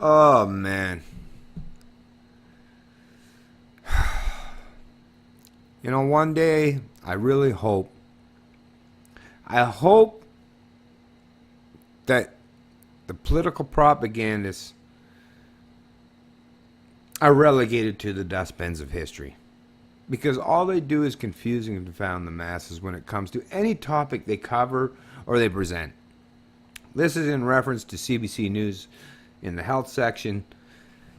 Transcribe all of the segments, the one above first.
Oh, man. You know, one day, I really hope, I hope that the political propagandists are relegated to the dustbins of history. Because all they do is confusing and confound the masses when it comes to any topic they cover or they present. This is in reference to CBC News in the health section.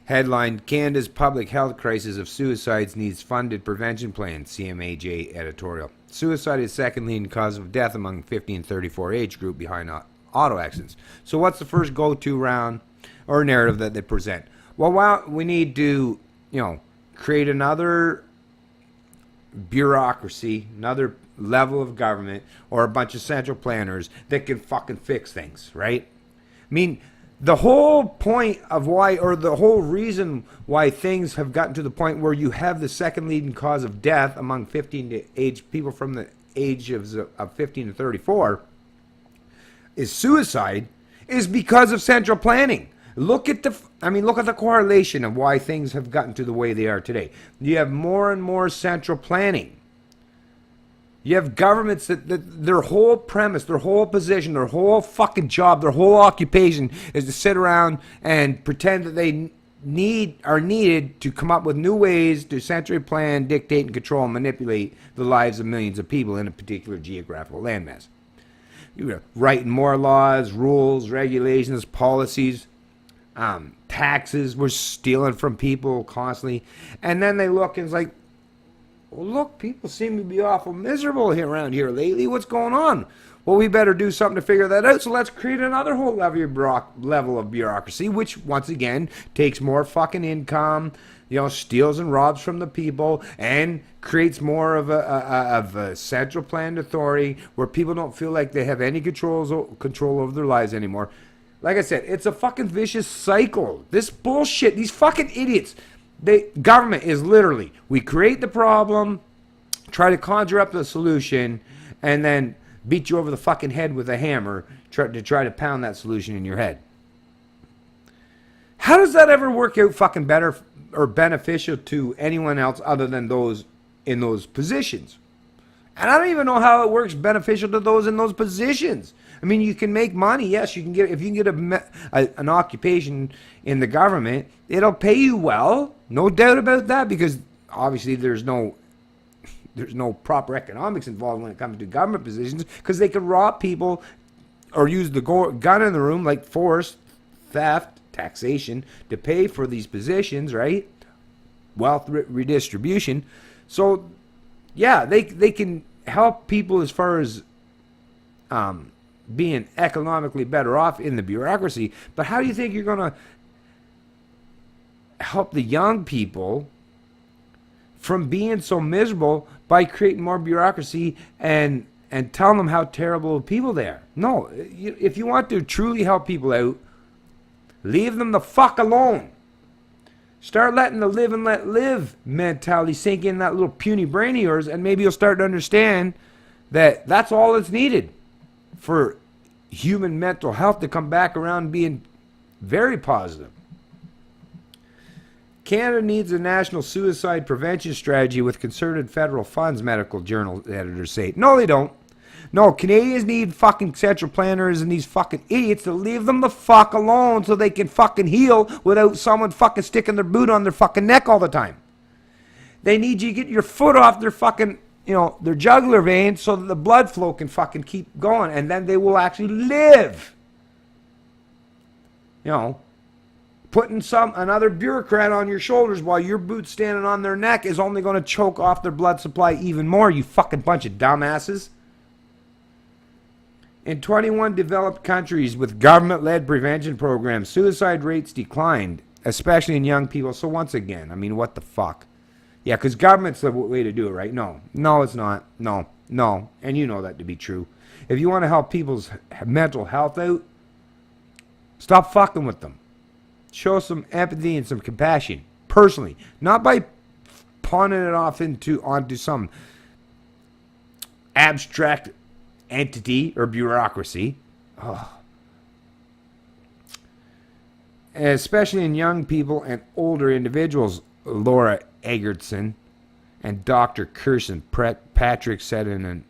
Headline: Canada's public health crisis of suicides needs funded prevention plan. CMAJ editorial. Suicide is second leading cause of death among 50 and 34 age group behind auto accidents. So what's the first go-to round or narrative that they present? Well, we need to, create another bureaucracy, another level of government, or a bunch of central planners that can fucking fix things, right? I mean, the whole point of why, or the whole reason why things have gotten to the point where you have the second leading cause of death among 15 to age people from the age of 15 to 34 is suicide, is because of central planning. Look at the correlation of why things have gotten to the way they are today. You have more and more central planning. You have governments that their whole premise, their whole position, their whole fucking job, their whole occupation is to sit around and pretend that they are needed to come up with new ways to centrally plan, dictate, and control and manipulate the lives of millions of people in a particular geographical landmass. You're writing more laws, rules, regulations, policies, taxes. We're stealing from people constantly. And then they look and it's like, well, look, people seem to be awful miserable around here lately. What's going on? Well, we better do something to figure that out. So let's create another whole level of bureaucracy, which, once again, takes more fucking income, steals and robs from the people, and creates more of a central planned authority where people don't feel like they have any control over their lives anymore. Like I said, it's a fucking vicious cycle. This bullshit, these fucking idiots. Government is literally, we create the problem, try to conjure up the solution, and then beat you over the fucking head with a hammer to try to pound that solution in your head. How does that ever work out fucking better or beneficial to anyone else other than those in those positions? And I don't even know how it works beneficial to those in those positions. I mean, you can make money. Yes, you can get, if you can get an occupation in the government, it'll pay you well. No doubt about that, because obviously there's no proper economics involved when it comes to government positions, because they can rob people or use the gun in the room, like force, theft, taxation, to pay for these positions, right? Wealth redistribution. So, yeah, they can help people as far as being economically better off in the bureaucracy. But how do you think you're going to help the young people from being so miserable by creating more bureaucracy and telling them how terrible people they are? No, if you want to truly help people out, leave them the fuck alone. Start letting the live and let live mentality sink in that little puny brain of yours, and maybe you'll start to understand that that's all that's needed for human mental health to come back around being very positive. Canada needs a national suicide prevention strategy with concerted federal funds, medical journal editors say. No, they don't. No, Canadians need fucking central planners and these fucking idiots to leave them the fuck alone so they can fucking heal without someone fucking sticking their boot on their fucking neck all the time. They need you to get your foot off their fucking, their jugular vein so that the blood flow can fucking keep going, and then they will actually live. Putting another bureaucrat on your shoulders while your boot's standing on their neck is only going to choke off their blood supply even more, you fucking bunch of dumbasses. In 21 developed countries with government-led prevention programs, suicide rates declined, especially in young people. So once again, I mean, what the fuck? Yeah, because government's the way to do it, right? No, it's not. No. And you know that to be true. If you want to help people's mental health out, stop fucking with them. Show some empathy and some compassion, personally. Not by pawning it off onto some abstract entity or bureaucracy. especially in young people and older individuals, Laura Egerton and Dr. Kirsten Patrick said in an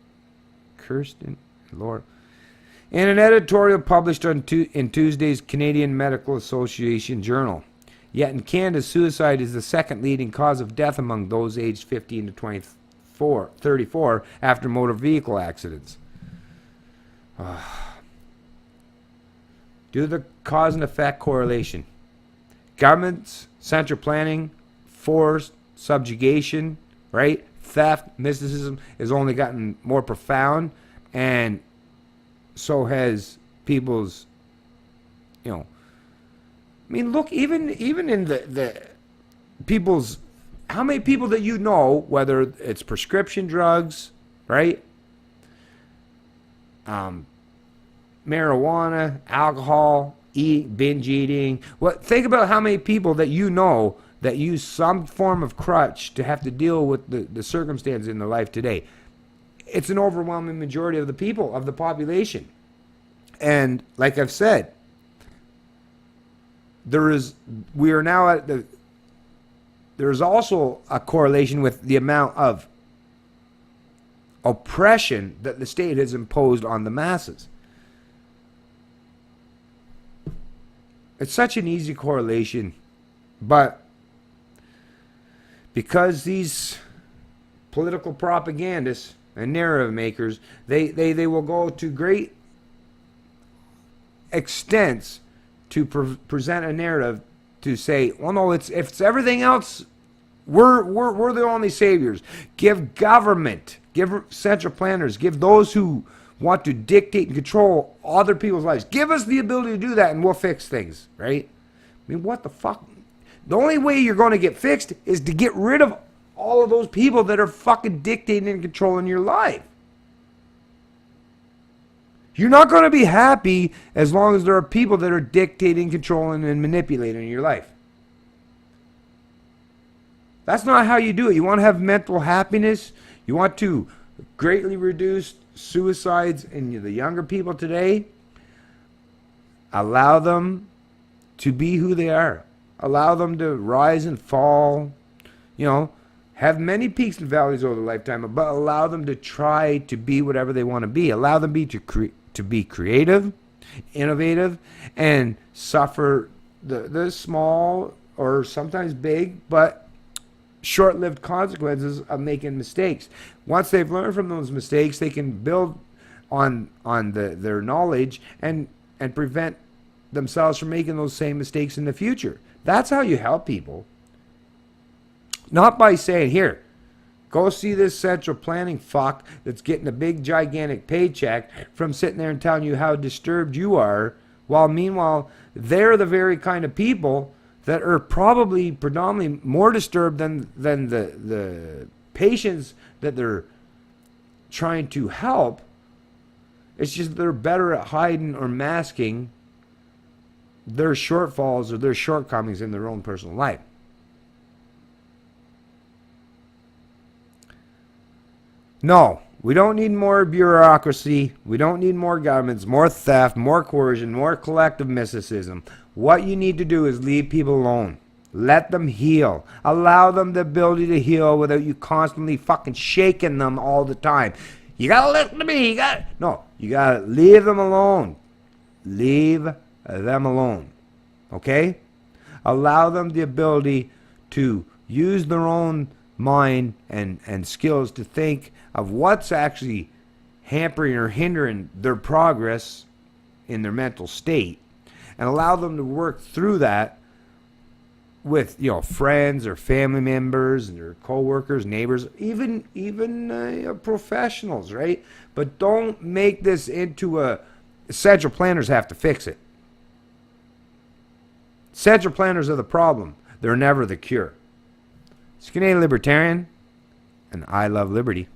editorial published in Tuesday's Canadian Medical Association Journal. Yet in Canada, suicide is the second leading cause of death among those aged 15 to 34 after motor vehicle accidents. Do the cause and effect correlation. Governments, central planning, forced subjugation, right? Theft, mysticism has only gotten more profound, and so has people's, I mean, look, even in the people's, how many people that you know, whether it's prescription drugs, right? Marijuana, alcohol, binge eating. Think about how many people that you know that use some form of crutch to have to deal with the circumstances in their life today. It's an overwhelming majority of the people, of the population. And like I've said, there is also a correlation with the amount of oppression that the state has imposed on the masses. It's such an easy correlation, but because these political propagandists and narrative makers, they will go to great extents to present a narrative to say, well, no, if it's everything else, we're the only saviors. Give government, give central planners, give those who want to dictate and control other people's lives. Give us the ability to do that and we'll fix things, right? I mean, what the fuck? The only way you're going to get fixed is to get rid of all of those people that are fucking dictating and controlling your life. You're not going to be happy as long as there are people that are dictating, controlling, and manipulating your life. That's not how you do it. You want to have mental happiness. You want to greatly reduce suicides in the younger people today. Allow them to be who they are. Allow them to rise and fall. Have many peaks and valleys over their lifetime, but allow them to try to be whatever they want to be. Allow them to be creative, innovative, and suffer the small or sometimes big, but short-lived consequences of making mistakes. Once they've learned from those mistakes, they can build on their knowledge and prevent themselves from making those same mistakes in the future. That's how you help people. Not by saying, here, go see this central planning fuck that's getting a big gigantic paycheck from sitting there and telling you how disturbed you are, while meanwhile they're the very kind of people that are probably predominantly more disturbed than the patients that they're trying to help. It's just they're better at hiding or masking their shortfalls or their shortcomings in their own personal life. No, we don't need more bureaucracy. We don't need more governments, more theft, more coercion, more collective mysticism. What you need to do is leave people alone. Let them heal. Allow them the ability to heal without you constantly fucking shaking them all the time. You gotta listen to me. You gotta leave them alone. Leave them alone. Okay? Allow them the ability to use their own mind and skills to think of what's actually hampering or hindering their progress in their mental state, and allow them to work through that with friends or family members and their co-workers, neighbors, even professionals, right? But don't make this into central planners have to fix it. Central planners are the problem. They're never the cure. It's Canadian Libertarian, and I love liberty.